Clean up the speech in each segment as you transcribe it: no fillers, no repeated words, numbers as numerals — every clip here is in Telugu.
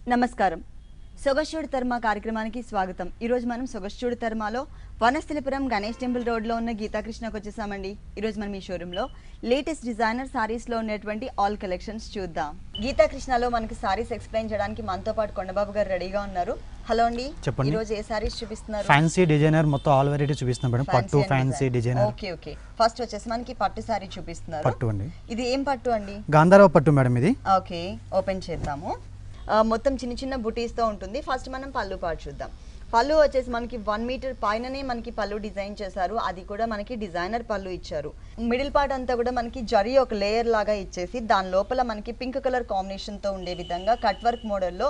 నమస్కారం. సొగస్చూడు తర్మ కార్యక్రమానికి స్వాగతం. ఈరోజు మనం సొగస్చూడు తర్మలో వనస్థలిపురం గణేష్ టెంపుల్ రోడ్లో ఉన్న గీతాకృష్ణకు వచ్చేసామండి. ఈరోజు మనం ఈ షోరూంలో లేటెస్ట్ డిజైనర్ సారీస్లో ఉన్నటువంటి ఆల్ కలెక్షన్స్ చూద్దాం. గీతాకృష్ణలో మనకి సారీస్ ఎక్స్ప్లెయిన్ చేయడానికి మనతో పాటు కొండబాబు గారు రెడీగా ఉన్నారు. హలో అండి, చెప్పండి. ఈరోజు ఏ సారీస్ చూపిస్తున్నారు? ఫ్యాన్సీ డిజైనర్ మొత్తం ఆల్ వెరైటీ చూపిస్తున్నాం మేడం. పట్టు ఫ్యాన్సీ డిజైనర్. ఓకే. ఫస్ట్ వచ్చేసి మనకి పట్టు సారీ చూపిస్తున్నారు. పట్టు అండి. ఇది ఏం పట్టు అండి? గాంధారవ పట్టు మేడం ఇది. ఓకే, ఓపెన్ చేద్దాము. మొత్తం చిన్న చిన్న బుటీస్తో ఉంటుంది. ఫస్ట్ మనం పళ్ళు పాటు చూద్దాం. పళ్ళు వచ్చేసి మనకి 1 మీటర్ పైననే మనకి పళ్ళు డిజైన్ చేశారు. అది కూడా మనకి డిజైనర్ పళ్ళు ఇచ్చారు. మిడిల్ పార్ట్ అంతా కూడా మనకి జరీ ఒక లేయర్ లాగా ఇచ్చేసి దాని లోపల మనకి పింక్ కలర్ కాంబినేషన్తో ఉండే విధంగా కట్ వర్క్ మోడల్లో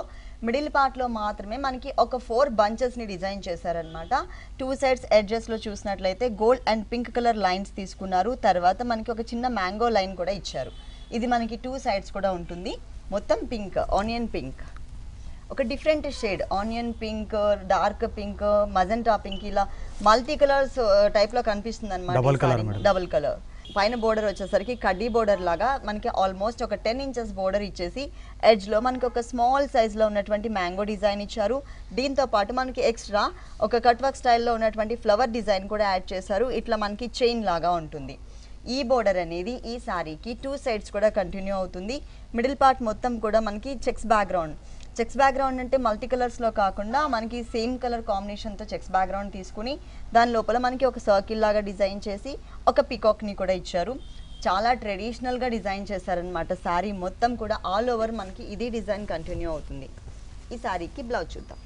మిడిల్ పార్ట్లో మాత్రమే మనకి ఒక 4 బంచెస్ని డిజైన్ చేశారనమాట. 2 సైడ్స్ ఎడ్జెస్లో చూసినట్లయితే gold and pink colour lines తీసుకున్నారు. తర్వాత మనకి ఒక చిన్న మ్యాంగో లైన్ కూడా ఇచ్చారు. ఇది మనకి 2 సైడ్స్ కూడా ఉంటుంది. మొత్తం పింక్, ఆనియన్ పింక్, ఒక different shade onion pink, dark pink, magenta pink, ఇలా మల్టీ కలర్స్ టైప్లో కనిపిస్తుంది అనమాట. డబుల్ కలర్ పైన బోర్డర్ వచ్చేసరికి కడ్డీ బోర్డర్ లాగా మనకి ఆల్మోస్ట్ ఒక 10 ఇంచెస్ బోర్డర్ ఇచ్చేసి ఎడ్జ్లో మనకి ఒక స్మాల్ సైజ్లో ఉన్నటువంటి మ్యాంగో డిజైన్ ఇచ్చారు. దీంతో పాటు మనకి ఎక్స్ట్రా ఒక కట్ వర్క్ స్టైల్లో ఉన్నటువంటి ఫ్లవర్ డిజైన్ కూడా యాడ్ చేశారు. ఇట్లా మనకి చైన్ లాగా ఉంటుంది. ఈ బోర్డర్ అనేది ఈ సారీకి 2 సైడ్స్ కూడా కంటిన్యూ అవుతుంది. మిడిల్ పార్ట్ మొత్తం కూడా మనకి చెక్స్ బ్యాక్గ్రౌండ్ అంటే మల్టీ కలర్స్లో కాకుండా మనకి సేమ్ కలర్ కాంబినేషన్తో చెక్స్ బ్యాక్గ్రౌండ్ తీసుకుని దాని లోపల మనకి ఒక సర్కిల్ లాగా డిజైన్ చేసి ఒక పికాక్ని కూడా ఇచ్చారు. చాలా ట్రెడిషనల్గా డిజైన్ చేశారనమాట. శారీ మొత్తం కూడా ఆల్ ఓవర్ మనకి ఇది డిజైన్ కంటిన్యూ అవుతుంది. ఈ శారీకి బ్లౌజ్ చూద్దాం.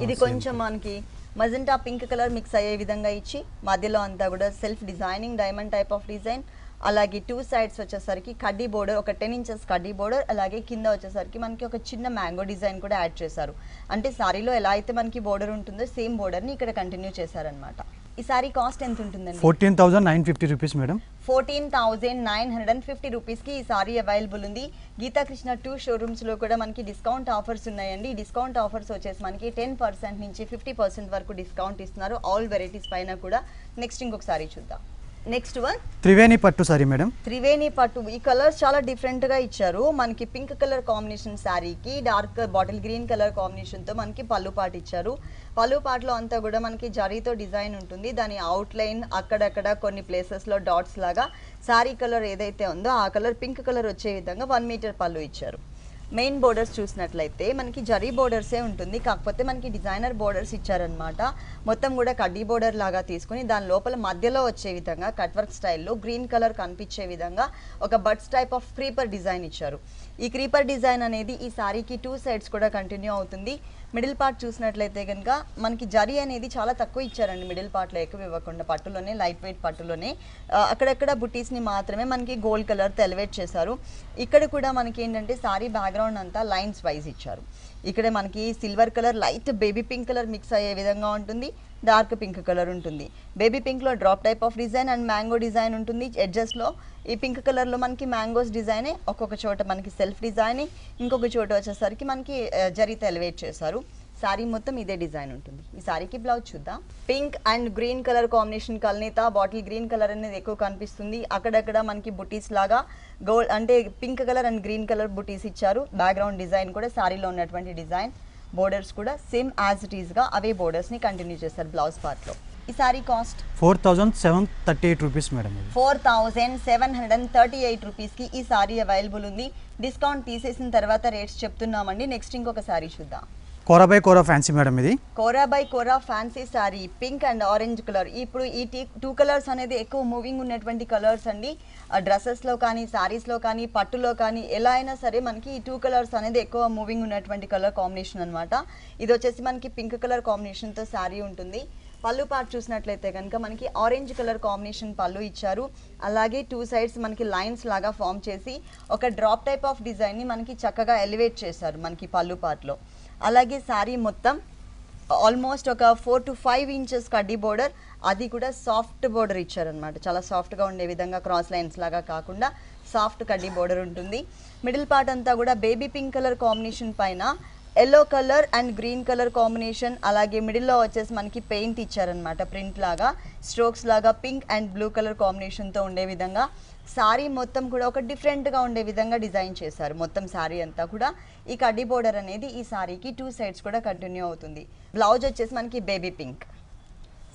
ఇది కొంచెం మనకి మజెంటా పింక్ కలర్ మిక్స్ అయ్యే విధంగా ఇచ్చి మధ్యలో అంతా కూడా self designing diamond type of design. అలాగే 2 సైడ్స్ వచ్చేసరికి కడ్డీ బోర్డర్, ఒక 10 ఇంచెస్ కడ్డీ బోర్డర్. అలాగే కింద వచ్చేసరికి మనకి ఒక చిన్న మ్యాంగో డిజైన్ కూడా యాడ్ చేశారు. అంటే సారీలో ఎలా అయితే మనకి బోర్డర్ ఉంటుందో సేమ్ బోర్డర్ని ఇక్కడ కంటిన్యూ చేశారనమాట. ఈ సారీ కాస్ట్ ఎంత ఉంటుందండి? 14,950 రూపీస్ మేడం. 14,950 రూపీస్కి ఈ సారీ అవైలబుల్ ఉంది. గీతాకృష్ణ 2 షోరూమ్స్లో కూడా మనకి డిస్కౌంట్ ఆఫర్స్ ఉన్నాయండి. డిస్కౌంట్ ఆఫర్స్ వచ్చేసి మనకి 10% నుంచి 50% వరకు డిస్కౌంట్ ఇస్తున్నారు ఆల్ వెరైటీస్ పైన కూడా. నెక్స్ట్ ఇంకొక సారీ చూద్దాం. నెక్స్ట్ వన్ త్రివేణి పట్టు సారీ మేడం. త్రివేణి పట్టు. ఈ కలర్స్ చాలా డిఫరెంట్గా ఇచ్చారు. మనకి పింక్ కలర్ కాంబినేషన్ శారీకి డార్క్ బాటిల్ గ్రీన్ కలర్ కాంబినేషన్తో మనకి పళ్ళు పాటు ఇచ్చారు. పళ్ళు పాటలో అంతా కూడా మనకి జరీతో డిజైన్ ఉంటుంది. దాని అవుట్లైన్ అక్కడక్కడ కొన్ని ప్లేసెస్లో డాట్స్ లాగా శారీ కలర్ ఏదైతే ఉందో ఆ కలర్ పింక్ కలర్ వచ్చే విధంగా 1 మీటర్ పళ్ళు ఇచ్చారు. మెయిన్ బోర్డర్స్ చూసినట్లయితే మనకి జరీ బోర్డర్సే ఉంటుంది. కాకపోతే మనకి డిజైనర్ బోర్డర్స్ ఇచ్చారనమాట. మొత్తం కూడా కడ్డీ బోర్డర్ లాగా తీసుకుని దాని లోపల మధ్యలో వచ్చే విధంగా కట్ వర్క్ స్టైల్లో గ్రీన్ కలర్ కనిపించే విధంగా ఒక buds type of creeper design ఇచ్చారు. ఈ క్రీపర్ డిజైన్ అనేది ఈ సారీకి 2 సైడ్స్ కూడా కంటిన్యూ అవుతుంది. మిడిల్ పార్ట్ చూసినట్లయితే కనుక మనకి జరీ అనేది చాలా తక్కువ ఇచ్చారండి. మిడిల్ పార్ట్లో ఎక్కువ ఇవ్వకుండా పట్టులోనే, లైట్ వెయిట్ పట్టులోనే అక్కడక్కడ బుటీస్ని మాత్రమే మనకి గోల్డ్ కలర్తో ఎలివేట్ చేశారు. ఇక్కడ కూడా మనకి ఏంటంటే సారీ బ్యాక్గ్రౌండ్ అంతా లైన్స్ వైజ్ ఇచ్చారు. ఇక్కడ మనకి silver colour, light baby pink colour mix అయ్యే విధంగా ఉంటుంది. డార్క్ పింక్ కలర్ ఉంటుంది. బేబీ పింక్లో drop type of design and mango design ఉంటుంది. ఎడ్జెస్లో ఈ పింక్ కలర్లో మనకి మ్యాంగోస్ డిజైనే, ఒక్కొక్క చోట మనకి సెల్ఫ్ డిజైనింగ్, ఇంకొక చోట వచ్చేసరికి మనకి జరీతో ఎలివేట్ చేశారు. శారీ మొత్తం ఇదే డిజైన్ ఉంటుంది. ఈ శారీకి బ్లౌజ్ చూద్దాం. Pink and green colour combination కల్నేత బాటిల్ గ్రీన్ కలర్ అనేది ఎక్కువ కనిపిస్తుంది. అక్కడక్కడ మనకి బుటీస్ లాగా గోల్డ్ అంటే pink colour and green colour బుటీస్ ఇచ్చారు. బ్యాక్గ్రౌండ్ డిజైన్ కూడా శారీలో ఉన్నటువంటి డిజైన్. బోర్డర్స్ కూడా సేమ్ యాజ్ ఇట్ ఈస్గా అవే బోర్డర్స్ని కంటిన్యూ చేశారు బ్లౌజ్ పార్ట్లో. ఈ సారీ కాస్ట్ 4,738 రూపీస్ మేడం. 4,738 రూపీస్కి ఈ సారీ అవైలబుల్ ఉంది. డిస్కౌంట్ తీసేసిన తర్వాత రేట్స్ చెప్తున్నామండి. నెక్స్ట్ ఇంకొక సారీ చూద్దాం. Kora by kora fancy madam. ఇది kora by kora fancy sari, pink and orange colour. ఇప్పుడు ఈ 2 కలర్స్ అనేది ఎక్కువ మూవింగ్ ఉన్నటువంటి కలర్స్ అండి. డ్రెస్సెస్లో కానీ, శారీస్లో కానీ, పట్టులో కానీ ఎలా అయినా సరే మనకి ఈ 2 కలర్స్ అనేది ఎక్కువ మూవింగ్ ఉన్నటువంటి కలర్ కాంబినేషన్ అనమాట. ఇది వచ్చేసి మనకి పింక్ కలర్ కాంబినేషన్తో శారీ ఉంటుంది. పళ్ళు పార్ట్ చూసినట్లయితే కనుక మనకి ఆరెంజ్ కలర్ కాంబినేషన్ పళ్ళు ఇచ్చారు. అలాగే 2 సైడ్స్ మనకి లైన్స్ లాగా ఫామ్ చేసి ఒక డ్రాప్ టైప్ ఆఫ్ డిజైన్ని మనకి చక్కగా ఎలివేట్ చేశారు మనకి పళ్ళు పార్ట్లో. అలాగే శారీ మొత్తం ఆల్మోస్ట్ ఒక 4 to 5 ఇంచెస్ కడ్డీ బోర్డర్, అది కూడా సాఫ్ట్ బోర్డర్ ఇచ్చారనమాట. చాలా సాఫ్ట్గా ఉండే విధంగా క్రాస్ లైన్స్ లాగా కాకుండా సాఫ్ట్ కడ్డీ బోర్డర్ ఉంటుంది. మిడిల్ పార్ట్ అంతా కూడా బేబీ పింక్ కలర్ కాంబినేషన్ పైన yellow colour and green colour combination. అలాగే మిడిల్లో వచ్చేసి మనకి పెయింట్ ఇచ్చారనమాట, ప్రింట్ లాగా స్ట్రోక్స్ లాగా పింక్ అండ్ బ్లూ కలర్ కాంబినేషన్తో ఉండే విధంగా. సారీ మొత్తం కూడా ఒక డిఫరెంట్గా ఉండే విధంగా డిజైన్ చేశారు. మొత్తం సారీ అంతా కూడా ఈ కడ్డీ బోర్డర్ అనేది ఈ సారీకి 2 సైడ్స్ కూడా కంటిన్యూ అవుతుంది. బ్లౌజ్ వచ్చేసి మనకి బేబీ పింక్,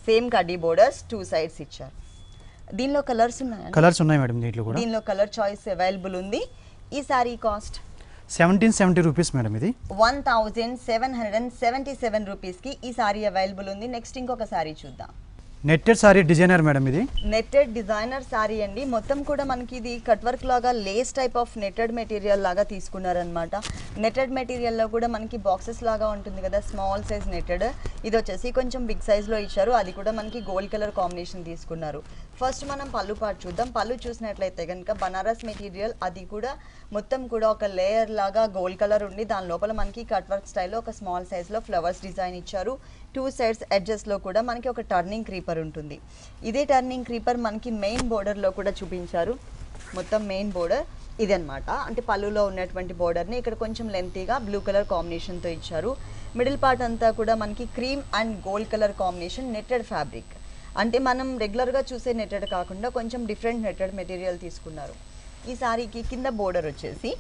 సేమ్ కడ్డీ బోర్డర్స్ 2 సైడ్స్ ఇచ్చారు. దీనిలో కలర్స్ ఉన్నాయి, కలర్స్ ఉన్నాయి మేడం దీంట్లో కూడా. దీనిలో కలర్ చాయిస్ అవైలబుల్ ఉంది. ఈ సారీ కాస్ట్ 1770 రూపీస్ మేడం. ఇది 1777 రూపీస్కి ఈ సారీ అవైలబుల్ ఉంది. నెక్స్ట్ ఇంకొక సారీ చూద్దాం. Netted sorry designer madam. ఇది నెట్టెడ్ డిజైనర్ సారీ అండి. మొత్తం కూడా మనకి ఇది కట్ వర్క్ లాగా Lay's type of netted material లాగా తీసుకున్నారనమాట. నెట్టెడ్ మెటీరియల్లో కూడా మనకి బాక్సెస్ లాగా ఉంటుంది కదా, స్మాల్ సైజ్ నెట్టెడ్. ఇది వచ్చేసి కొంచెం బిగ్ సైజ్లో ఇచ్చారు. అది కూడా మనకి గోల్డ్ కలర్ కాంబినేషన్ తీసుకున్నారు. ఫస్ట్ మనం పళ్ళు పార్ట్ చూద్దాం. పళ్ళు చూసినట్లయితే కనుక బనారస్ మెటీరియల్, అది కూడా మొత్తం కూడా ఒక లేయర్ లాగా గోల్డ్ కలర్ ఉండి దాని లోపల మనకి కట్ వర్క్ స్టైల్లో ఒక స్మాల్ సైజ్లో ఫ్లవర్స్ డిజైన్ ఇచ్చారు. 2 సైడ్స్ ఎడ్జెస్లో కూడా మనకి ఒక టర్నింగ్ క్రీపర్ ఉంటుంది. ఇదే టర్నింగ్ క్రీపర్ మనకి మెయిన్ బోర్డర్లో కూడా చూపించారు. మొత్తం మెయిన్ బోర్డర్ ఇదన్నమాట. అంటే పళ్ళులో ఉన్నటువంటి బోర్డర్ని ఇక్కడ కొంచెం లెంతీగా బ్లూ కలర్ కాంబినేషన్తో ఇచ్చారు. మిడిల్ పార్ట్ అంతా కూడా మనకి cream and gold colour combination netted fabric. అంటే మనం రెగ్యులర్గా చూసే నెట్టెడ్ కాకుండా కొంచెం డిఫరెంట్ నెట్టెడ్ మెటీరియల్ తీసుకున్నారు. ఈ సారీకి కింద బోర్డర్ వచ్చేసి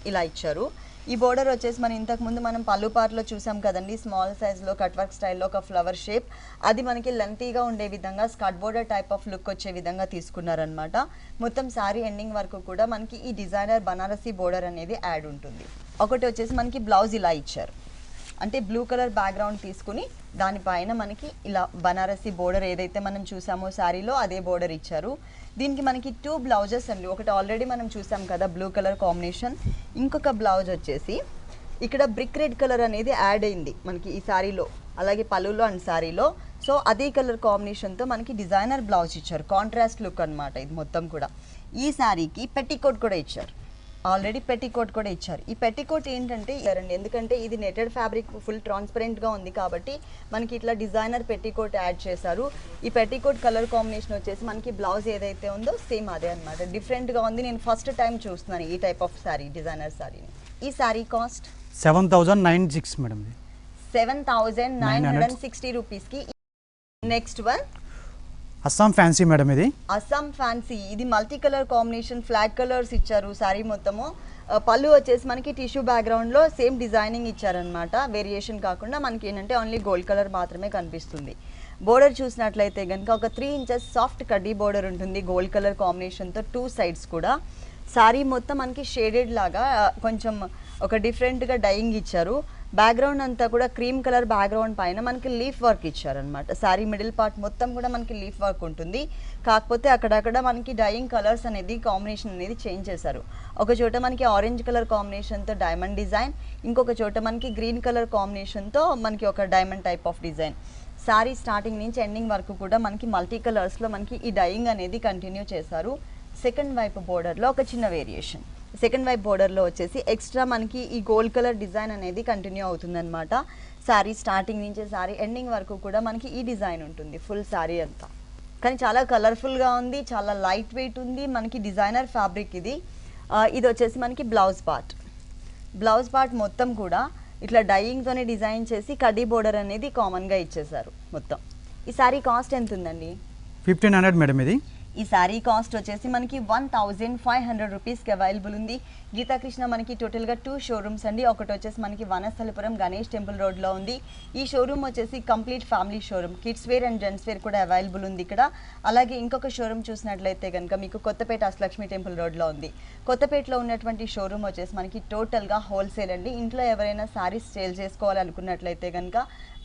ఇలా ఇచ్చారు. ఈ బోర్డర్ వచ్చేసి మనం ఇంతకుముందు మనం పళ్ళు పార్ట్లో చూసాం కదండి, స్మాల్ సైజ్లో కట్ వర్క్ స్టైల్లో ఒక ఫ్లవర్ షేప్. అది మనకి లెంతీగా ఉండే విధంగా skirt border type of look వచ్చే విధంగా తీసుకున్నారనమాట. మొత్తం సారీ ఎండింగ్ వరకు కూడా మనకి ఈ డిజైనర్ బనారసీ బోర్డర్ అనేది యాడ్ ఉంటుంది. ఒకటి వచ్చేసి మనకి బ్లౌజ్ ఇలా ఇచ్చారు. అంటే బ్లూ కలర్ బ్యాక్గ్రౌండ్ తీసుకుని దానిపైన మనకి ఇలా బనారసీ బోర్డర్ ఏదైతే మనం చూసామో శారీలో అదే బోర్డర్ ఇచ్చారు. దీనికి మనకి 2 బ్లౌజెస్ అండి. ఒకటి ఆల్రెడీ మనం చూసాం కదా బ్లూ కలర్ కాంబినేషన్. ఇంకొక బ్లౌజ్ వచ్చేసి ఇక్కడ బ్రిక్ రెడ్ కలర్ అనేది యాడ్ అయింది మనకి ఈ శారీలో, అలాగే పళ్ళులో అండ్ శారీలో. సో అదే కలర్ కాంబినేషన్తో మనకి డిజైనర్ బ్లౌజ్ ఇచ్చారు. కాంట్రాస్ట్ లుక్ అనమాట ఇది మొత్తం కూడా. ఈ శారీకి పెట్టికోట్ కూడా ఇచ్చారు. ఆల్రెడీ పెట్టికోట్ కూడా ఇచ్చారు. ఈ పెట్టికోట్ ఏంటంటే ఎందుకంటే ఇది నెటెడ్ ఫ్యాబ్రిక్ ఫుల్ ట్రాన్స్పరెంట్గా ఉంది కాబట్టి మనకి ఇట్లా డిజైనర్ పెట్టికోట్ యాడ్ చేశారు. ఈ పెట్టికోట్ కలర్ కాంబినేషన్ వచ్చేసి మనకి బ్లౌజ్ ఏదైతే ఉందో సేమ్ అదే అనమాట. డిఫరెంట్గా ఉంది. నేను ఫస్ట్ టైం చూస్తున్నాను ఈ టైప్ ఆఫ్ శారీ, డిజైనర్ శారీని. ఈ శారీ కాస్ట్ 7096 మేడం. 7960 రూపీస్కి. Next one Assam fancy madam. ఇది అస్సాం ఫ్యాన్సీ. ఇది multi colour combination, flag colours ఇచ్చారు శారీ మొత్తము. పళ్ళు వచ్చేసి మనకి టిష్యూ బ్యాక్గ్రౌండ్లో సేమ్ డిజైనింగ్ ఇచ్చారనమాట. వేరియేషన్ కాకుండా మనకి ఏంటంటే ఓన్లీ గోల్డ్ కలర్ మాత్రమే కనిపిస్తుంది. బోర్డర్ చూసినట్లయితే కనుక ఒక 3 ఇంచెస్ సాఫ్ట్ కడ్డీ బోర్డర్ ఉంటుంది గోల్డ్ కలర్ కాంబినేషన్తో 2 సైడ్స్ కూడా. శారీ మొత్తం మనకి షేడెడ్ లాగా కొంచెం ఒక డిఫరెంట్గా డైయింగ్ ఇచ్చారు. బ్యాక్గ్రౌండ్ అంతా కూడా క్రీమ్ కలర్ బ్యాక్గ్రౌండ్ పైన మనకి లీఫ్ వర్క్ ఇచ్చారనమాట. శారీ మిడిల్ పార్ట్ మొత్తం కూడా మనకి లీఫ్ వర్క్ ఉంటుంది. కాకపోతే అక్కడక్కడ మనకి డైయింగ్ కలర్స్ అనేది కాంబినేషన్ అనేది చేంజ్ చేశారు. ఒక చోట మనకి ఆరెంజ్ కలర్ కాంబినేషన్తో డైమండ్ డిజైన్, ఇంకొక చోట మనకి గ్రీన్ కలర్ కాంబినేషన్తో మనకి ఒక diamond type of design. Sari starting నుంచి ఎండింగ్ వరకు కూడా మనకి మల్టీ కలర్స్లో మనకి ఈ డైయింగ్ అనేది కంటిన్యూ చేశారు. సెకండ్ వైపు బోర్డర్లో ఒక చిన్న వేరియేషన్. సెకండ్ వైపు బోర్డర్లో వచ్చేసి ఎక్స్ట్రా మనకి ఈ గోల్డ్ కలర్ డిజైన్ అనేది కంటిన్యూ అవుతుందన్నమాట. శారీ స్టార్టింగ్ నుంచి శారీ ఎండింగ్ వరకు కూడా మనకి ఈ డిజైన్ ఉంటుంది ఫుల్ శారీ అంతా. కానీ చాలా కలర్ఫుల్గా ఉంది, చాలా లైట్ వెయిట్ ఉంది. మనకి డిజైనర్ ఫ్యాబ్రిక్ ఇది. ఇది వచ్చేసి మనకి బ్లౌజ్ పార్ట్. బ్లౌజ్ పార్ట్ మొత్తం కూడా ఇట్లా డైయింగ్తోనే డిజైన్ చేసి కడ్డీ బోర్డర్ అనేది కామన్గా ఇచ్చేసారు మొత్తం. ఈ శారీ కాస్ట్ ఎంత ఉందండి? 1500 మేడం. ఇది ఈ శారీ కాస్ట్ వచ్చేసి మనకి 1500 రూపీస్కి అవైలబుల్ ఉంది. గీతాకృష్ణ మనకి టోటల్గా 2 షోరూమ్స్ అండి. ఒకటి వచ్చేసి మనకి వనస్థలిపురం గణేష్ టెంపుల్ రోడ్లో ఉంది. ఈ షోరూమ్ వచ్చేసి complete family showroom, kids wear and gents wear కూడా అవైలబుల్ ఉంది ఇక్కడ. అలాగే ఇంకొక షోరూమ్ చూసినట్లయితే కనుక మీకు కొత్తపేట అష్టలక్ష్మి టెంపుల్ రోడ్లో ఉంది. కొత్తపేటలో ఉన్నటువంటి షోరూమ్ వచ్చేసి మనకి టోటల్గా హోల్సేల్ అండి. ఇంట్లో ఎవరైనా శారీస్ సేల్ చేసుకోవాలనుకున్నట్లయితే కనుక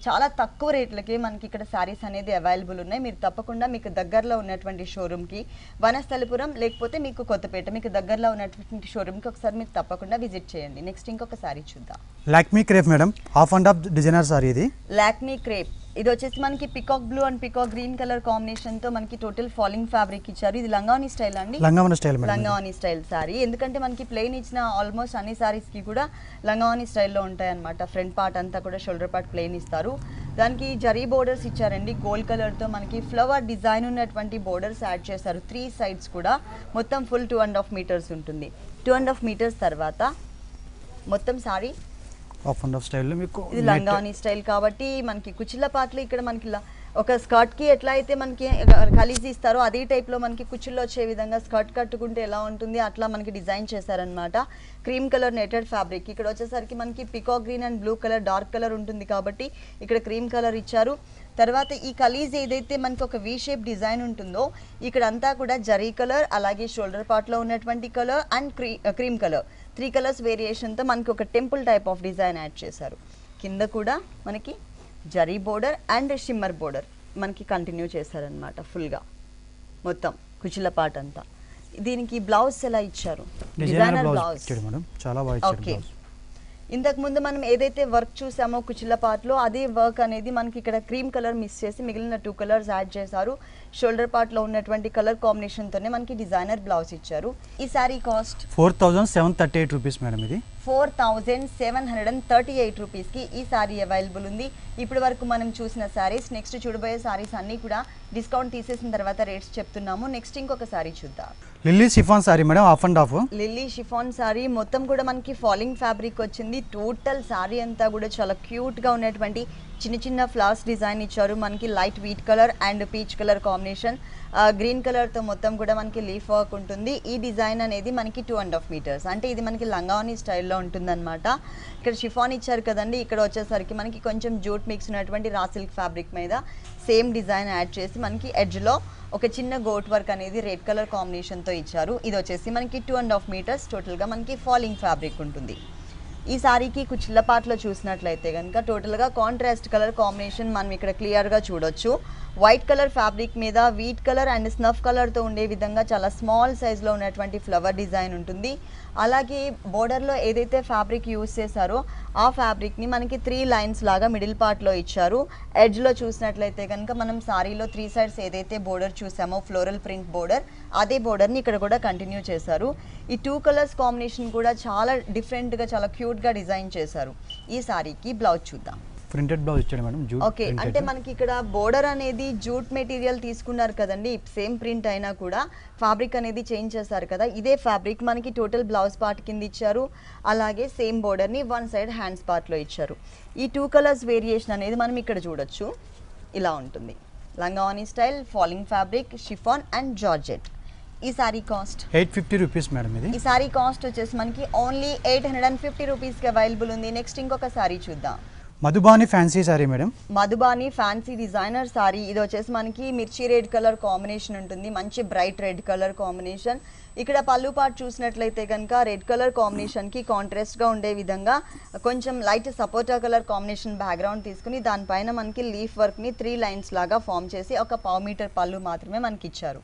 చాలా తక్కువ రేట్లకి మనకి ఇక్కడ శారీస్ అనేది అవైలబుల్ ఉన్నాయి. మీరు తప్పకుండా మీకు దగ్గరలో ఉన్నటువంటి షోరూమ్కి, వనస్థలిపురం లేకపోతే మీకు కొత్తపేట, మీకు దగ్గరలో ఉన్నటువంటి షోరూమ్కి ఒకసారి మీరు తప్పకుండా విజిట్ చేయండి. నెక్స్ట్ ఇంకొక శారీ చూద్దాం. Lakme crepe madam, half and half designer sorry. ఇది లాక్మీ క్రేప్. ఇది వచ్చేసి మనకి peacock blue and peacock green colour కాంబినేషన్తో మనకి టోటల్ ఫాలింగ్ ఫ్యాబ్రిక్ ఇచ్చారు. ఇది లంగావని స్టైల్ అండి. లంగావని స్టైల్ మేడం. లంగావని స్టైల్ శారీ. ఎందుకంటే మనకి ప్లెయిన్ ఇచ్చిన ఆల్మోస్ట్ అన్ని శారీస్కి కూడా లంగావని స్టైల్లో ఉంటాయన్నమాట. ఫ్రంట్ పార్ట్ అంతా కూడా షోల్డర్ పార్ట్ ప్లెయిన్ ఇస్తారు. దానికి జరీ బోర్డర్స్ ఇచ్చారండి గోల్డ్ కలర్తో. మనకి ఫ్లవర్ డిజైన్ ఉన్నటువంటి బోర్డర్స్ యాడ్ చేశారు 3 సైడ్స్ కూడా. మొత్తం ఫుల్ 2.5 మీటర్స్ ఉంటుంది. 2.5 మీటర్స్ తర్వాత మొత్తం శారీ హాఫ్ అండ్ హాఫ్ స్టైల్లో మీకు. ఇది లంగావని స్టైల్ కాబట్టి మనకి కుచిళ్ళ పాటలు ఇక్కడ మనకి ఒక స్కర్ట్కి ఎట్లా అయితే మనకి కలిసి ఇస్తారో అదే టైప్లో మనకి కుచ్చుల్లో వచ్చే విధంగా స్కర్ట్ కట్టుకుంటే ఎలా ఉంటుంది అట్లా మనకి డిజైన్ చేశారనమాట. Cream colour netted fabric. ఇక్కడ వచ్చేసరికి మనకి peacock green and blue colour dark colour ఉంటుంది కాబట్టి ఇక్కడ క్రీమ్ కలర్ ఇచ్చారు. తర్వాత ఈ కలీజ్ ఏదైతే మనకి ఒక వీ షేప్ డిజైన్ ఉంటుందో ఇక్కడ అంతా కూడా జరీ కలర్, అలాగే షోల్డర్ పార్ట్లో ఉన్నటువంటి colour and cream colour, 3 colours వేరియేషన్తో మనకి ఒక temple type of design add చేశారు. కింద కూడా మనకి zari border and shimmer border మనకి కంటిన్యూ చేశారనమాట ఫుల్గా మొత్తం కుచ్చుల పార్ట్ అంతా. దీనికి బ్లౌజ్ ఎలా ఇచ్చారు? Designer blouse. చాలా బాగా. ఓకే, ఇంతకు ముందు మనం ఏదైతే వర్క్ చూసామో కుచ్చుల పార్ట్లో అదే వర్క్ అనేది మనకి ఇక్కడ క్రీమ్ కలర్ మిస్ చేసి మిగిలిన 2 కలర్స్ యాడ్ చేశారు. షోల్డర్ పార్ట్లో ఉన్నటువంటి కలర్ కాంబినేషన్తోనే మనకి డిజైనర్ బ్లౌజ్ ఇచ్చారు. ఈ శారీ కాస్ట్ 4738 రూపీస్ మేడం. ఇది 4738 రూపీస్కి ఈ శారీ అవైలబుల్ ఉంది. ఇప్పటి వరకు మనం చూసిన శారీస్, నెక్స్ట్ చూడబోయే శారీస్ అన్నీ కూడా డిస్కౌంట్ తీసేసిన తర్వాత రేట్స్ చెప్తున్నాము. నెక్స్ట్ ఇంకొక శారీ చూద్దాం. Lily chiffon sari madam, half and half. Lily chiffon sari మొత్తం కూడా మనకి ఫాలింగ్ ఫ్యాబ్రిక్ వచ్చింది. టోటల్ శారీ అంతా కూడా చాలా క్యూట్గా ఉన్నటువంటి చిన్న చిన్న ఫ్లవర్స్ డిజైన్ ఇచ్చారు. మనకి light wheat colour and peach colour combination, green కలర్తో మొత్తం కూడా మనకి లీఫ్ వర్క్ ఉంటుంది. ఈ డిజైన్ అనేది మనకి 2.5 మీటర్స్, అంటే ఇది మనకి లంగావని స్టైల్లో ఉంటుందన్నమాట. ఇక్కడ షిఫాన్ ఇచ్చారు కదండి, ఇక్కడ వచ్చేసరికి మనకి కొంచెం జూట్ మిక్స్ ఉన్నటువంటి రా సిల్క్ ఫ్యాబ్రిక్ మీద సేమ్ డిజైన్ యాడ్ చేసి మనకి ఎడ్జ్లో ఒక చిన్న గోట్ వర్క్ అనేది రెడ్ కలర్ కాంబినేషన్తో ఇచ్చారు. ఇది వచ్చేసి మనకి 2.5 మీటర్స్ టోటల్గా మనకి ఫాలింగ్ ఫ్యాబ్రిక్ ఉంటుంది. ఈ సారీకి కుచ్చుల పార్ట్లో చూసినట్లయితే కనుక టోటల్గా కాంట్రాస్ట్ కలర్ కాంబినేషన్ మనం ఇక్కడ క్లియర్గా చూడొచ్చు. వైట్ కలర్ ఫ్యాబ్రిక్ మీద వీట్ కలర్ అండ్ స్నఫ్ కలర్తో ఉండే విధంగా చాలా స్మాల్ సైజ్లో ఉన్నటువంటి ఫ్లవర్ డిజైన్ ఉంటుంది. అలాగే బోర్డర్లో ఏదైతే ఫ్యాబ్రిక్ యూజ్ చేశారో ఆ ఫ్యాబ్రిక్ని మనకి 3 లైన్స్ లాగా మిడిల్ పార్ట్లో ఇచ్చారు. ఎడ్జ్లో చూసినట్లయితే కనుక మనం సారీలో 3 సైడ్స్ ఏదైతే బోర్డర్ చూసామో ఫ్లోరల్ ప్రింట్ బోర్డర్, అదే బోర్డర్ని ఇక్కడ కూడా కంటిన్యూ చేశారు. ఈ 2 కలర్స్ కాంబినేషన్ కూడా చాలా డిఫరెంట్గా చాలా క్యూట్గా డిజైన్ చేశారు. ఈ సారీకి బ్లౌజ్ చూద్దాం. ప్రింటెడ్ బ్లౌజ్ ఇచ్చాడు మేడం. ఓకే, అంటే మనకి ఇక్కడ బోర్డర్ అనేది జూట్ మెటీరియల్ తీసుకున్నారు కదండి, సేమ్ ప్రింట్ అయినా కూడా ఫ్యాబ్రిక్ అనేది చేంజ్ చేశారు కదా. ఇదే ఫ్యాబ్రిక్ మనకి టోటల్ బ్లౌజ్ పార్ట్ కింద ఇచ్చారు. అలాగే సేమ్ బోర్డర్ని 1 సైడ్ హ్యాండ్స్ పార్ట్లో ఇచ్చారు. ఈ 2 కలర్స్ వేరియేషన్ అనేది మనం ఇక్కడ చూడొచ్చు. ఇలా ఉంటుంది langavoni style, falling fabric, chiffon and georgette. ఈ సారీ కాస్ట్ 850 రూపీస్ మేడం. ఇది ఈ సారీ కాస్ట్ వచ్చేసి మనకి ఓన్లీ 850 రూపీస్కి అవైలబుల్ ఉంది. నెక్స్ట్ ఇంకొక సారీ చూద్దాం. Madhubani fancy sorry madam. Madhubani fancy designer sorry. ఇది వచ్చేసి మనకి మిర్చి రెడ్ కలర్ కాంబినేషన్ ఉంటుంది, మంచి బ్రైట్ రెడ్ కలర్ కాంబినేషన్. ఇక్కడ పళ్ళు పార్ట్ చూసినట్లయితే కనుక రెడ్ కలర్ కాంబినేషన్కి కాంట్రాస్ట్గా ఉండే విధంగా కొంచెం లైట్ సపోటా కలర్ కాంబినేషన్ బ్యాక్గ్రౌండ్ తీసుకుని దానిపైన మనకి లీఫ్ వర్క్ని 3 లైన్స్ లాగా ఫామ్ చేసి ఒక 1/4 మీటర్ పళ్ళు మాత్రమే మనకి ఇచ్చారు.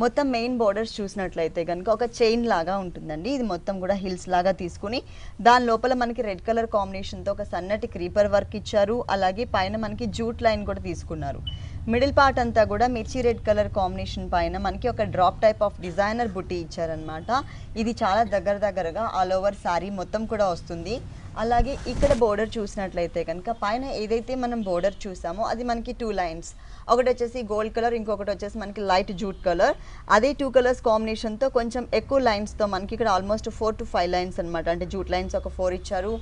మొత్తం మెయిన్ బోర్డర్స్ చూసినట్లయితే కనుక ఒక చైన్ లాగా ఉంటుందండి. ఇది మొత్తం కూడా హిల్స్ లాగా తీసుకుని దాని లోపల మనకి రెడ్ కలర్ కాంబినేషన్తో ఒక సన్నటి క్రీపర్ వర్క్ ఇచ్చారు. అలాగే పైన మనకి జూట్ లైన్ కూడా తీసుకున్నారు. మిడిల్ పార్ట్ అంతా కూడా మిర్చి రెడ్ కలర్ కాంబినేషన్ పైన మనకి ఒక డ్రాప్ టైప్ ఆఫ్ డిజైనర్ బుట్టి ఇచ్చారనమాట. ఇది చాలా దగ్గరగా ఆల్ ఓవర్ శారీ మొత్తం కూడా వస్తుంది. అలాగే ఇక్కడ బోర్డర్ చూసినట్లయితే కనుక పైన ఏదైతే మనం బోర్డర్ చూసామో అది మనకి 2 లైన్స్, ఒకటి వచ్చేసి గోల్డ్ కలర్, ఇంకొకటి వచ్చేసి మనకి లైట్ జూట్ కలర్. అదే 2 కలర్స్ కాంబినేషన్తో కొంచెం ఎక్కువ లైన్స్తో మనకి ఇక్కడ ఆల్మోస్ట్ 4 to 5 లైన్స్ అనమాట. అంటే జూట్ లైన్స్ ఒక 4 ఇచ్చారు,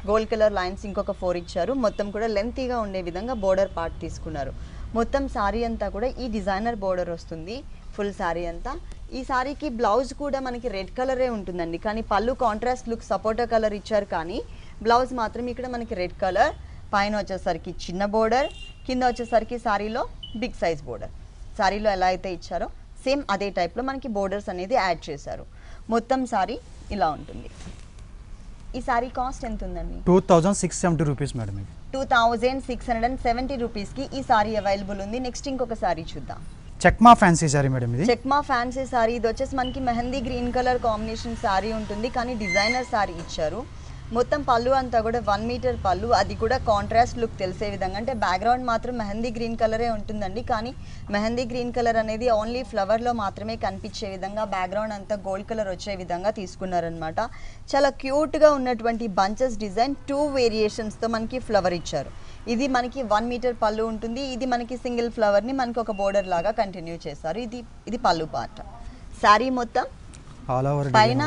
గోల్డ్ కలర్ లైన్స్ ఇంకొక 4 ఇచ్చారు. మొత్తం కూడా లెంతీగా ఉండే విధంగా బోర్డర్ పార్ట్ తీసుకున్నారు. మొత్తం శారీ అంతా కూడా ఈ డిజైనర్ బోర్డర్ వస్తుంది ఫుల్ శారీ అంతా. ఈ శారీకి బ్లౌజ్ కూడా మనకి రెడ్ కలరే ఉంటుందండి, కానీ పళ్ళు కాంట్రాస్ట్ లుక్ సపోటా కలర్ ఇచ్చారు, కానీ బ్లౌజ్ మాత్రం ఇక్కడ మనకి రెడ్ కలర్. పైన వచ్చేసరికి చిన్న బోర్డర్, కింద వచ్చేసరికి శారీలో బిగ్ సైజ్ బోర్డర్. శారీలో ఎలా అయితే ఇచ్చారో సేమ్ అదే టైప్లో మనకి బోర్డర్స్ అనేది యాడ్ చేశారు. మొత్తం శారీ ఇలా ఉంటుంది. ఈ శారీ కాస్ట్ ఎంత ఉందండి? 2670 రూపీస్ మేడం. 2670 రూపీస్కి ఈ శారీ అవైలబుల్ ఉంది. నెక్స్ట్ ఇంకొక శారీ చూద్దాం. Chakma fancy sorry madam. ఇది చెక్మా ఫ్యాన్సీ సారీ. ఇది వచ్చేసి మనకి mehndi green colour combination sorry ఉంటుంది, కానీ డిజైనర్ సారీ ఇచ్చారు. మొత్తం పళ్ళు అంతా కూడా 1 మీటర్ పళ్ళు, అది కూడా కాంట్రాస్ట్ లుక్ తెలిసే విధంగా. అంటే బ్యాక్గ్రౌండ్ మాత్రం మెహందీ గ్రీన్ కలరే ఉంటుందండి, కానీ మెహందీ గ్రీన్ కలర్ అనేది ఓన్లీ ఫ్లవర్లో మాత్రమే కనిపించే విధంగా బ్యాక్గ్రౌండ్ అంతా గోల్డ్ కలర్ వచ్చే విధంగా తీసుకున్నారనమాట. చాలా క్యూట్గా ఉన్నటువంటి బంచెస్ డిజైన్ 2 వేరియేషన్స్తో మనకి ఫ్లవర్ ఇచ్చారు. ఇది మనకి 1 మీటర్ పళ్ళు ఉంటుంది. ఇది మనకి సింగిల్ ఫ్లవర్ని మనకి ఒక బోర్డర్ లాగా కంటిన్యూ చేశారు. ఇది పళ్ళు పార్ట్. శారీ మొత్తం ఆల్ ఓవర్ పైన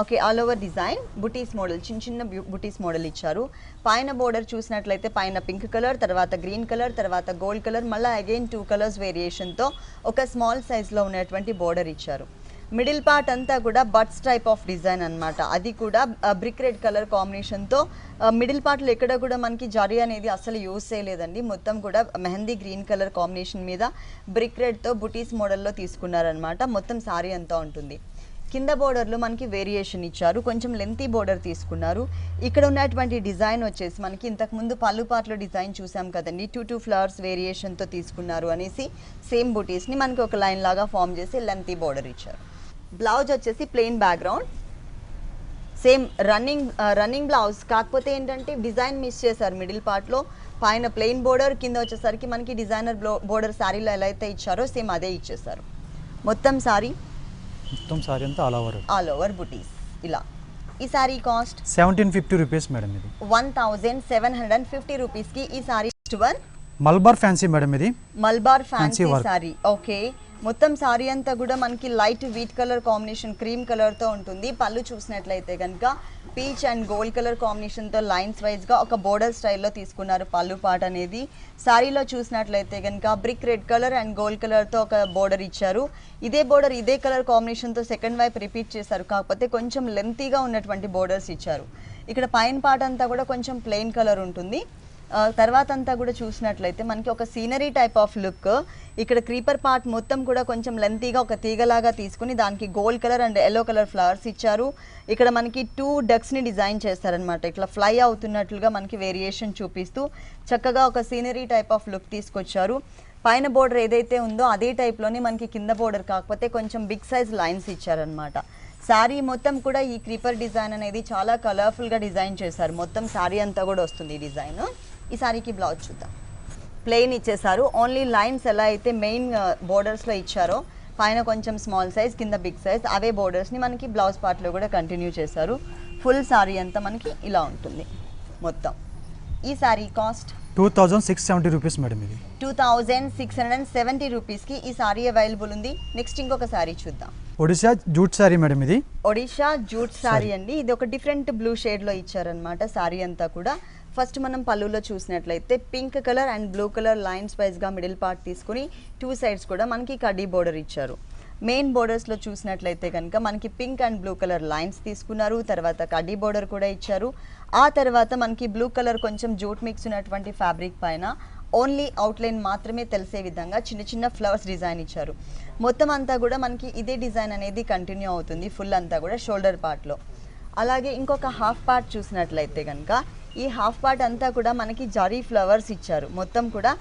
ఓకే, ఆల్ ఓవర్ డిజైన్ బుటీస్ మోడల్, చిన్న చిన్న బుటీస్ మోడల్ ఇచ్చారు. పైన బోర్డర్ చూసినట్లయితే పైన పింక్ కలర్, తర్వాత గ్రీన్ కలర్, తర్వాత గోల్డ్ కలర్, మళ్ళీ అగైన్ 2 కలర్స్ వేరియేషన్తో ఒక స్మాల్ సైజ్లో ఉన్నటువంటి బోర్డర్ ఇచ్చారు. మిడిల్ పార్ట్ అంతా కూడా బట్స్ టైప్ ఆఫ్ డిజైన్ అన్నమాట. అది కూడా బ్రిక్ రెడ్ కలర్ కాంబినేషన్తో మిడిల్ పార్ట్లో ఎక్కడ కూడా మనకి జరీ అనేది అసలు యూజ్ చేయలేదండి. మొత్తం కూడా మెహందీ గ్రీన్ కలర్ కాంబినేషన్ మీద బ్రిక్ రెడ్తో బుటీస్ మోడల్లో తీసుకున్నారనమాట. మొత్తం సారీ అంతా ఉంటుంది. కింద బోర్డర్లో మనకి వేరియేషన్ ఇచ్చారు, కొంచెం లెంతీ బోర్డర్ తీసుకున్నారు. ఇక్కడ ఉన్నటువంటి డిజైన్ వచ్చేసి మనకి ఇంతకుముందు పళ్ళు పార్ట్లో డిజైన్ చూసాం కదండి, 2 ఫ్లవర్స్ వేరియేషన్తో తీసుకున్నారు అనేసి సేమ్ బుటీస్ని మనకి ఒక లైన్ లాగా ఫామ్ చేసి లెంతీ బోర్డర్ ఇచ్చారు. బ్లౌజ్ వచ్చేసి plain background, same running blouse, కాకపోతే ఏంటంటే డిజైన్ మిస్ చేశారు. మిడిల్ పార్ట్లో పైన ప్లెయిన్ బోర్డర్, కింద వచ్చేసరికి మనకి డిజైనర్ బోర్డర్ శారీలో ఎలా అయితే ఇచ్చారో సేమ్ అదే ఇచ్చేసారు. మొత్తం సారీ అంతా ఆల్ ఓవర్ బుటీస్ ఇలా. ఈ సారీ కాస్ట్ 1750 రూపీస్ మేడం. ఇది 1750 రూపీస్కి ఈ సారీ. మల్బార్ ఫ్యాన్సీ మేడం, ఇది మల్బార్ ఫ్యాన్సీ సారీ. ఓకే, మొత్తం సారీ అంతా కూడా మనకి light wheat colour combination cream కలర్తో ఉంటుంది. పళ్ళు చూసినట్లయితే కనుక పీచ్ అండ్ గోల్డ్ కలర్ కాంబినేషన్తో లైన్స్ వైజ్గా ఒక బోర్డర్ స్టైల్లో తీసుకున్నారు పళ్ళు పార్ట్ అనేది. సారీలో చూసినట్లయితే కనుక brick red colour and gold కలర్తో ఒక బోర్డర్ ఇచ్చారు. ఇదే బోర్డర్ ఇదే కలర్ కాంబినేషన్తో సెకండ్ వైపు రిపీట్ చేశారు, కాకపోతే కొంచెం లెంతీగా ఉన్నటువంటి బోర్డర్స్ ఇచ్చారు. ఇక్కడ పైన పార్ట్ అంతా కూడా కొంచెం ప్లెయిన్ కలర్ ఉంటుంది. తర్వాత అంతా కూడా చూసినట్లయితే మనకి ఒక సీనరీ టైప్ ఆఫ్ లుక్. ఇక్కడ క్రీపర్ పార్ట్ మొత్తం కూడా కొంచెం లెంతీగా ఒక తీగలాగా తీసుకుని దానికి gold colour and yellow colour flowers ఇచ్చారు. ఇక్కడ మనకి 2 డక్స్ని డిజైన్ చేస్తారనమాట. ఇట్లా ఫ్లై అవుతున్నట్లుగా మనకి వేరియేషన్ చూపిస్తూ చక్కగా ఒక సీనరీ టైప్ ఆఫ్ లుక్ తీసుకొచ్చారు. పైన బోర్డర్ ఏదైతే ఉందో అదే టైప్లోనే మనకి కింద బోర్డర్, కాకపోతే కొంచెం బిగ్ సైజ్ లైన్స్ ఇచ్చారనమాట. శారీ మొత్తం కూడా ఈ క్రీపర్ డిజైన్ అనేది చాలా కలర్ఫుల్గా డిజైన్ చేశారు. మొత్తం శారీ అంతా కూడా వస్తుంది ఈ డిజైన్. ఈ సారీకి బ్లౌజ్ చూద్దాం. ప్లెయిన్ ఇచ్చేసారు, ఓన్లీ లైన్స్ ఎలా అయితే మెయిన్ బోర్డర్స్లో ఇచ్చారో పైన కొంచెం స్మాల్ సైజ్ కింద బిగ్ సైజ్ అవే బోర్డర్స్ని మనకి బ్లౌజ్ పార్ట్లో కూడా కంటిన్యూ చేశారు. ఫుల్ సారీ అంతా మనకి ఇలా ఉంటుంది మొత్తం. ఈ సారీ కాస్ట్ 2670 రూపీస్ మేడం. ఇది 2670 రూపీస్కి ఈ సారీ అవైలబుల్ ఉంది. నెక్స్ట్ ఇంకొక సారీ చూద్దాం. Odisha jute sorry madam. ఇది ఒడిశా జూట్ సారీ అండి. ఇది ఒక డిఫరెంట్ బ్లూ షేడ్లో ఇచ్చారనమాట సారీ అంతా కూడా. ఫస్ట్ మనం పళ్ళులో చూసినట్లయితే pink colour and blue colour lines వైజ్గా మిడిల్ పార్ట్ తీసుకుని 2 సైడ్స్ కూడా మనకి కడ్డీ బోర్డర్ ఇచ్చారు. మెయిన్ బోర్డర్స్లో చూసినట్లయితే కనుక మనకి pink and blue colour lines తీసుకున్నారు, తర్వాత కడ్డీ బోర్డర్ కూడా ఇచ్చారు. ఆ తర్వాత మనకి బ్లూ కలర్ కొంచెం జూట్ మిక్స్ ఉన్నటువంటి ఫ్యాబ్రిక్ పైన ఓన్లీ అవుట్లైన్ మాత్రమే తెలిసే విధంగా చిన్న చిన్న ఫ్లవర్స్ డిజైన్ ఇచ్చారు. మొత్తం అంతా కూడా మనకి ఇదే డిజైన్ అనేది కంటిన్యూ అవుతుంది ఫుల్ అంతా కూడా షోల్డర్ పార్ట్లో. అలాగే ఇంకొక హాఫ్ పార్ట్ చూసినట్లయితే కనుక ఈ హాఫ్ పార్ట్ అంతా కూడా మనకి జరీ ఫ్లవర్స్ ఇచ్చారు. మొత్తం కూడా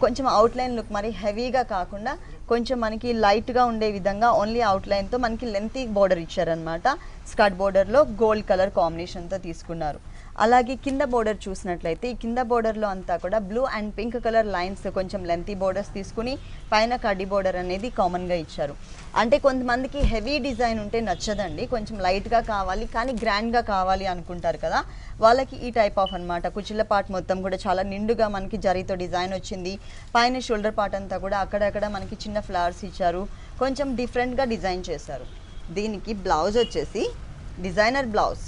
కొంచెం అవుట్లైన్ లుక్, మరి హెవీగా కాకుండా కొంచెం మనకి లైట్గా ఉండే విధంగా ఓన్లీ అవుట్లైన్తో మనకి లెంతీ బోర్డర్ ఇచ్చారనమాట. స్కర్ట్ బోర్డర్లో గోల్డ్ కలర్ కాంబినేషన్తో తీసుకున్నారు. అలాగే కింద బోర్డర్ చూసినట్లయితే ఈ కింద బోర్డర్లో అంతా కూడా blue and pink colour lines కొంచెం లెంతీ బోర్డర్స్ తీసుకుని పైన కడ్డీ బోర్డర్ అనేది కామన్గా ఇచ్చారు. అంటే కొంతమందికి హెవీ డిజైన్ ఉంటే నచ్చదండి, కొంచెం లైట్గా కావాలి కానీ గ్రాండ్గా కావాలి అనుకుంటారు కదా, వాళ్ళకి ఈ టైప్ ఆఫ్ అనమాట. కుచ్చిళ్ళ పార్ట్ మొత్తం కూడా చాలా నిండుగా మనకి జరీతో డిజైన్ వచ్చింది. పైన షోల్డర్ పార్ట్ అంతా కూడా అక్కడక్కడ మనకి చిన్న ఫ్లవర్స్ ఇచ్చారు, కొంచెం డిఫరెంట్గా డిజైన్ చేశారు. దీనికి బ్లౌజ్ వచ్చేసి డిజైనర్ బ్లౌజ్.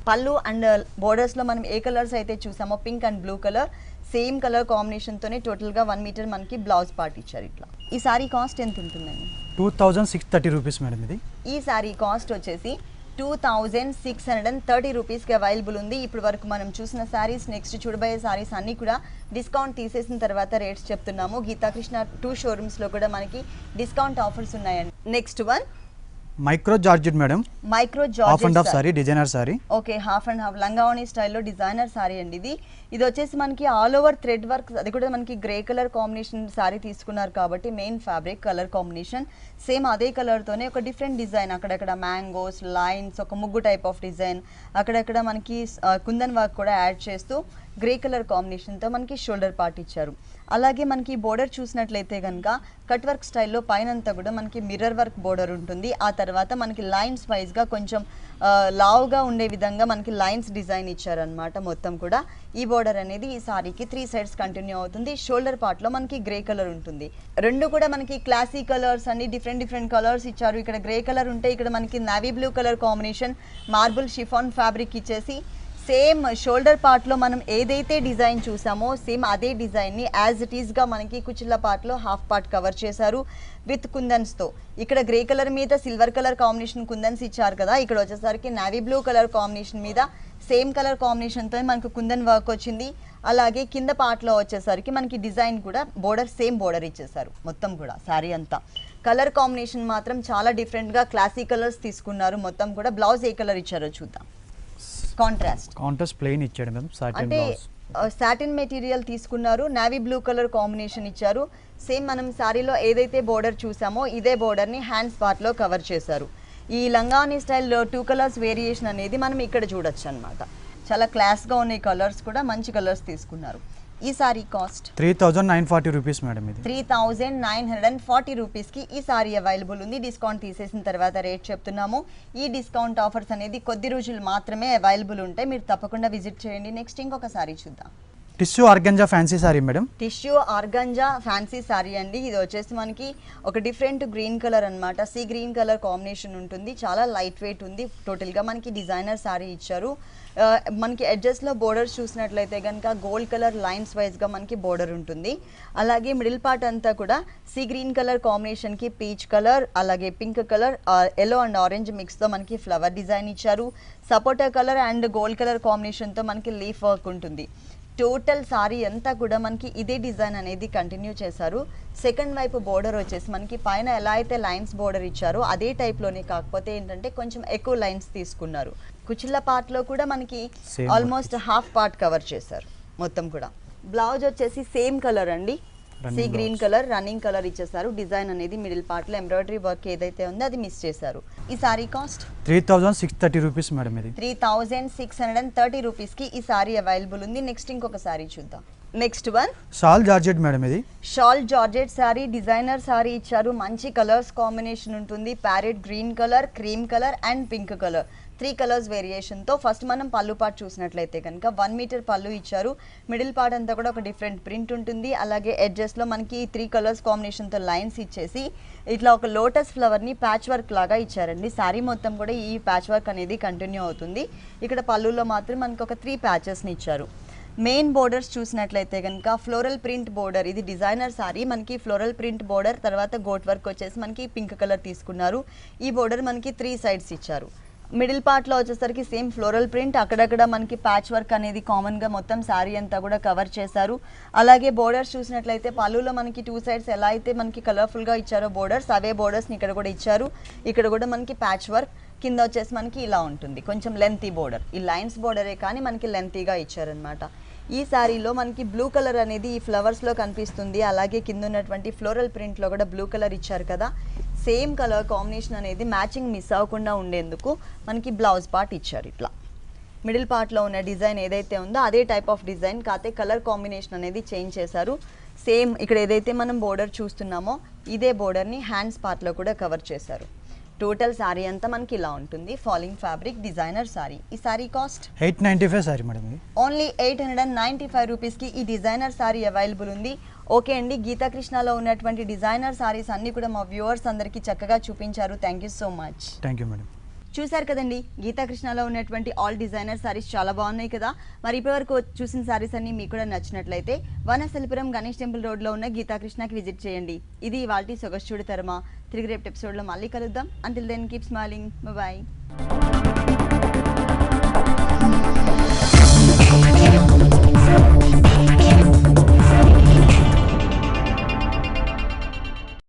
పళ్ళు అండ్ బోర్డర్స్లో మనం ఏ కలర్స్ అయితే చూసామో pink and blue colour same colour కాంబినేషన్తోనే టోటల్గా 1 మీటర్ మనకి బ్లౌజ్ పార్ట్ ఇచ్చారు. ఇట్లా ఈ సారీ కాస్ట్ ఎంత ఉంటుందండి? 2630 రూపీస్ మేడం. ఇది ఈ సారీ కాస్ట్ వచ్చేసి 2630 రూపీస్కి అవైలబుల్ ఉంది. ఇప్పుడు వరకు మనం చూసిన శారీస్, నెక్స్ట్ చూడబోయే శారీస్ అన్నీ కూడా డిస్కౌంట్ తీసేసిన తర్వాత రేట్స్ చెప్తున్నాము. గీతాకృష్ణ 2 షోరూమ్స్లో కూడా మనకి డిస్కౌంట్ ఆఫర్స్ ఉన్నాయండి. Next one micro georgette madam. Micro half and georgette half sari, designer sari. Okay, half and half langavoni స్టైల్లో డిజైనర్ సారీ అండి. ఇది వచ్చేసి మనకి ఆల్ ఓవర్ థ్రెడ్ వర్క్, అది కూడా మనకి గ్రే కలర్ కాంబినేషన్ సారీ తీసుకున్నారు కాబట్టి main fabric colour combination same అదే కలర్తోనే ఒక డిఫరెంట్ డిజైన్, అక్కడక్కడ మ్యాంగోస్ లైన్స్, ఒక ముగ్గు టైప్ ఆఫ్ డిజైన్, అక్కడక్కడ మనకి కుందన్ వర్క్ కూడా యాడ్ చేస్తూ గ్రే కలర్ కాంబినేషన్తో మనకి షోల్డర్ పార్ట్ ఇచ్చారు. అలాగే మనకి బోర్డర్ చూసినట్లయితే కనుక కట్ వర్క్ స్టైల్లో పైనంతా కూడా మనకి మిర్రర్ వర్క్ బోర్డర్ ఉంటుంది. ఆ తర్వాత మనకి లైన్స్ వైజ్గా కొంచెం లావుగా ఉండే విధంగా మనకి లైన్స్ డిజైన్ ఇచ్చారనమాట. మొత్తం కూడా ఈ బోర్డర్ అనేది ఈ సారీకి 3 సైడ్స్ కంటిన్యూ అవుతుంది. షోల్డర్ పార్ట్లో మనకి గ్రే కలర్ ఉంటుంది. రెండు కూడా మనకి క్లాసీ కలర్స్ అన్ని డిఫరెంట్ కలర్స్ ఇచ్చారు. ఇక్కడ గ్రే కలర్ ఉంటే ఇక్కడ మనకి navy blue colour combination marble chiffon fabric ఇచ్చేసి సేమ్ షోల్డర్ పార్ట్లో మనం ఏదైతే డిజైన్ చూసామో సేమ్ అదే డిజైన్ని యాజ్ ఇట్ ఈస్గా మనకి కుచిళ్ళ పార్ట్లో హాఫ్ పార్ట్ కవర్ చేశారు విత్ కుందన్స్తో. ఇక్కడ గ్రే కలర్ మీద సిల్వర్ కలర్ కాంబినేషన్ కుందన్స్ ఇచ్చారు కదా, ఇక్కడ వచ్చేసరికి నావీ బ్లూ కలర్ కాంబినేషన్ మీద సేమ్ కలర్ కాంబినేషన్తో మనకు కుందన్ వర్క్ వచ్చింది. అలాగే కింద పార్ట్లో వచ్చేసరికి మనకి డిజైన్ కూడా బోర్డర్ సేమ్ బోర్డర్ ఇచ్చేసారు మొత్తం కూడా శారీ అంతా. కలర్ కాంబినేషన్ మాత్రం చాలా డిఫరెంట్గా క్లాసిక్ కలర్స్ తీసుకున్నారు. మొత్తం కూడా బ్లౌజ్ ఏ కలర్ ఇచ్చారో చూద్దాం. కాంట్రాస్ట్ ప్లెయిన్ ఇచ్చాడు మ్యామ్. అంటే సాటిన్ మెటీరియల్ తీసుకున్నారు, నావీ బ్లూ కలర్ కాంబినేషన్ ఇచ్చారు. సేమ్ మనం శారీలో ఏదైతే బోర్డర్ చూసామో ఇదే బోర్డర్ని హ్యాండ్స్ పార్ట్లో కవర్ చేశారు. ఈ లంగావని స్టైల్లో 2 కలర్స్ వేరియేషన్ అనేది మనం ఇక్కడ చూడొచ్చు అనమాట. చాలా క్లాస్గా ఉన్నాయి కలర్స్ కూడా, మంచి కలర్స్ తీసుకున్నారు. ఈ సారీ కాస్ట్ 3940 రూపీస్ మేడం. ఇది 3940 రూపీస్కి ఈ సారీ అవైలబుల్ ఉంది. డిస్కౌంట్ తీసేసిన తర్వాత రేట్ చెప్తున్నాము. ఈ డిస్కౌంట్ ఆఫర్స్ అనేది కొద్ది రోజులు మాత్రమే అవైలబుల్ ఉంటాయి, మీరు తప్పకుండా విజిట్ చేయండి. నెక్స్ట్ ఇంకొక సారీ చూద్దాం. Tissue organza fancy sorry madam. Tissue organza fancy sorry అండి. ఇది వచ్చేసి మనకి ఒక డిఫరెంట్ గ్రీన్ కలర్ అనమాట. సీ గ్రీన్ కలర్ కాంబినేషన్ ఉంటుంది. చాలా లైట్ వెయిట్ ఉంది. టోటల్గా మనకి డిజైనర్ సారీ ఇచ్చారు. మనకి ఎడ్జెస్లో బోర్డర్స్ చూసినట్లయితే కనుక గోల్డ్ కలర్ లైన్స్ వైజ్గా మనకి బోర్డర్ ఉంటుంది. అలాగే మిడిల్ పార్ట్ అంతా కూడా సీ గ్రీన్ కలర్ కాంబినేషన్కి పీచ్ కలర్, అలాగే pink colour, yellow and orange మిక్స్తో మనకి ఫ్లవర్ డిజైన్ ఇచ్చారు. Sapota colour and gold colour కాంబినేషన్తో మనకి లీఫ్ వర్క్ ఉంటుంది. టోటల్ సారీ అంతా కూడా మనకి ఇదే డిజైన్ అనేది కంటిన్యూ చేశారు. సెకండ్ వైపు బోర్డర్ వచ్చేసి మనకి పైన ఎలా అయితే లైన్స్ బోర్డర్ ఇచ్చారో అదే టైప్లోనే, కాకపోతే ఏంటంటే కొంచెం ఎక్కువ లైన్స్ తీసుకున్నారు. కుచిళ్ళ పార్ట్లో కూడా మనకి ఆల్మోస్ట్ హాఫ్ పార్ట్ కవర్ చేశారు మొత్తం కూడా. బ్లౌజ్ వచ్చేసి సేమ్ కలర్ అండి, see green colour running colour ఇచ్చేసారు. డిజైన్ అనేది మిడిల్ పార్ట్లో ఎంబ్రాయిడరీ వర్క్ ఏదైతే ఉందో అది మిస్ చేశారు. ఈ సారీ కాస్ట్ 3630 రూపీస్ మేడం. ఇది 3630 రూపీస్కి ఈ సారీ అవైలబుల్ ఉంది. నెక్స్ట్ ఇంకొక సారీ చూద్దాం. Next one shawl georgette madam. ఇది shawl georgette sari, designer sari ఇచ్చారు. మంచి కలర్స్ కాంబినేషన్ ఉంటుంది. Parrot green colour, cream colour and pink colour, 3 colours వేరియేషన్తో. ఫస్ట్ మనం పళ్ళు పార్ట్ చూసినట్లయితే కనుక 1 మీటర్ పళ్ళు ఇచ్చారు. మిడిల్ పార్ట్ అంతా కూడా ఒక డిఫరెంట్ ప్రింట్ ఉంటుంది. అలాగే ఎడ్జెస్లో మనకి 3 కలర్స్ కాంబినేషన్తో లైన్స్ ఇచ్చేసి ఇట్లా ఒక లోటస్ ఫ్లవర్ని ప్యాచ్ వర్క్ లాగా ఇచ్చారండి. శారీ మొత్తం కూడా ఈ ప్యాచ్ వర్క్ అనేది కంటిన్యూ అవుతుంది. ఇక్కడ పళ్ళులో మాత్రం మనకి ఒక 3 ప్యాచెస్ని ఇచ్చారు. మెయిన్ బోర్డర్స్ చూసినట్లయితే కనుక ఫ్లోరల్ ప్రింట్ బోర్డర్, ఇది డిజైనర్ సారీ. మనకి ఫ్లోరల్ ప్రింట్ బోర్డర్, తర్వాత గోట్ వర్క్ వచ్చేసి మనకి పింక్ కలర్ తీసుకున్నారు. ఈ బోర్డర్ మనకి 3 సైడ్స్ ఇచ్చారు. మిడిల్ పార్ట్లో వచ్చేసరికి సేమ్ ఫ్లోరల్ ప్రింట్, అక్కడక్కడ మనకి ప్యాచ్ వర్క్ అనేది కామన్గా మొత్తం శారీ అంతా కూడా కవర్ చేశారు. అలాగే బోర్డర్స్ చూసినట్లయితే పళ్ళులో మనకి 2 సైడ్స్ ఎలా అయితే మనకి కలర్ఫుల్గా ఇచ్చారో బోర్డర్స్, అవే బోర్డర్స్ని ఇక్కడ కూడా ఇచ్చారు. ఇక్కడ కూడా మనకి ప్యాచ్ వర్క్, కింద వచ్చేసి మనకి ఇలా ఉంటుంది. కొంచెం లెంతీ బోర్డర్, ఈ లైన్స్ బోర్డరే కానీ మనకి లెంతీగా ఇచ్చారనమాట. ఈ శారీలో మనకి బ్లూ కలర్ అనేది ఈ ఫ్లవర్స్లో కనిపిస్తుంది. అలాగే కింద ఉన్నటువంటి ఫ్లోరల్ ప్రింట్లో కూడా బ్లూ కలర్ ఇచ్చారు కదా, సేమ్ కలర్ కాంబినేషన్ అనేది మ్యాచింగ్ మిస్ అవ్వకుండా ఉండేందుకు మనకి బ్లౌజ్ పార్ట్ ఇచ్చారు. ఇట్లా మిడిల్ పార్ట్లో ఉన్న డిజైన్ ఏదైతే ఉందో అదే టైప్ ఆఫ్ డిజైన్, కాకపోతే కలర్ కాంబినేషన్ అనేది చేంజ్ చేశారు. సేమ్ ఇక్కడ ఏదైతే మనం బోర్డర్ చూస్తున్నామో ఇదే బోర్డర్ని హ్యాండ్స్ పార్ట్లో కూడా కవర్ చేశారు. టోటల్ సారీ అంతా మనకి ఇలా ఉంటుంది. Falling fabric designer sari. ఈ sari cost 895 sari madam. Only 895 రూపీస్కి ఈ డిజైనర్ సారీ అవైలబుల్ ఉంది. ఓకే అండి, గీతాకృష్ణలో ఉన్నటువంటి డిజైనర్ సారీస్ అన్నీ కూడా మా వ్యూవర్స్ అందరికీ చక్కగా చూపించారు. Thank you so much. Thank you madam. చూసారు కదండి, గీతాకృష్ణలో ఉన్నటువంటి ఆల్ డిజైనర్ సారీస్ చాలా బాగున్నాయి కదా. మరి ఇప్పటివరకు చూసిన సారీస్ అన్ని మీకు కూడా నచ్చినట్లయితే వనస్థలిపురం గణేష్ టెంపుల్ రోడ్లో ఉన్న గీతాకృష్ణకి విజిట్ చేయండి. ఇది ఇవాల్టి సొగసు చూడు తరమా. తిరిగి రేపు ఎపిసోడ్లో మళ్ళీ కలుద్దాం. Until then keep smiling. Bye.